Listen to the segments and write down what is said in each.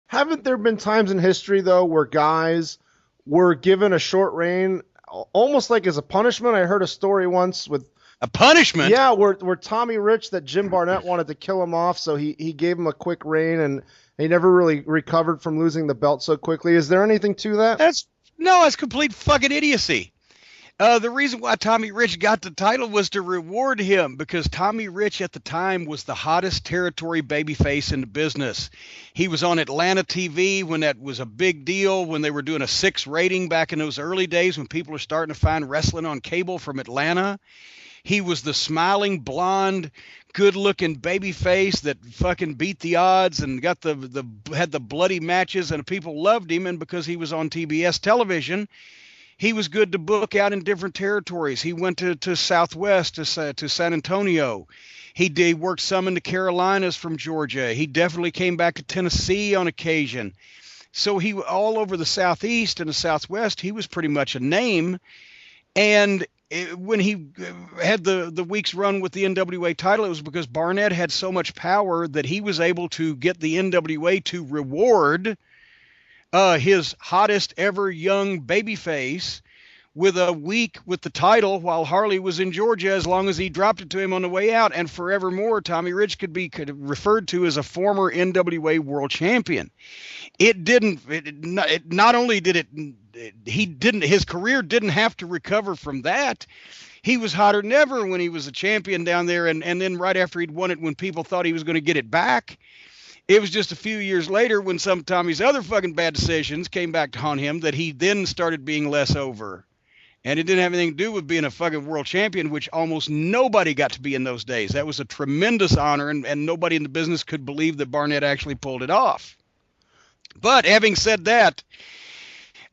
Haven't there been times in history though where guys were given a short reign almost like as a punishment? I heard a story once with A punishment? yeah, where Tommy Rich that Jim Barnett wanted to kill him off, so he gave him a quick reign and he never really recovered from losing the belt so quickly. Is there anything to that? That's complete fucking idiocy. The reason why Tommy Rich got the title was to reward him because Tommy Rich at the time was the hottest territory babyface in the business. He was on Atlanta TV when that was a big deal, when they were doing a 6 rating back in those early days when people were starting to find wrestling on cable from Atlanta. He was the smiling, blonde, good-looking baby face that fucking beat the odds and got had the bloody matches, and people loved him. And because he was on TBS television, he was good to book out in different territories. He went to Southwest, to San Antonio. He worked some in the Carolinas from Georgia. He definitely came back to Tennessee on occasion. So he all over the Southeast and the Southwest, he was pretty much a name. And when he had the week's run with the NWA title, it was because Barnett had so much power that he was able to get the NWA to reward his hottest ever young babyface with a week with the title while Harley was in Georgia, as long as he dropped it to him on the way out. And forevermore, Tommy Rich could be referred to as a former NWA world champion. Not only did his career didn't have to recover from that. He was hotter than ever when he was a champion down there. And then right after he'd won it, when people thought he was going to get it back, it was just a few years later when some of Tommy's other fucking bad decisions came back to haunt him that he then started being less over. And it didn't have anything to do with being a fucking world champion, which almost nobody got to be in those days. That was a tremendous honor, and nobody in the business could believe that Barnett actually pulled it off. But having said that,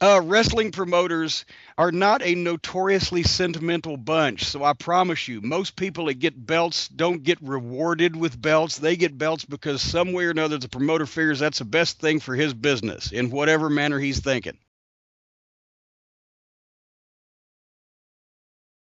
wrestling promoters are not a notoriously sentimental bunch. So I promise you, most people that get belts don't get rewarded with belts. They get belts because some way or another the promoter figures that's the best thing for his business in whatever manner he's thinking.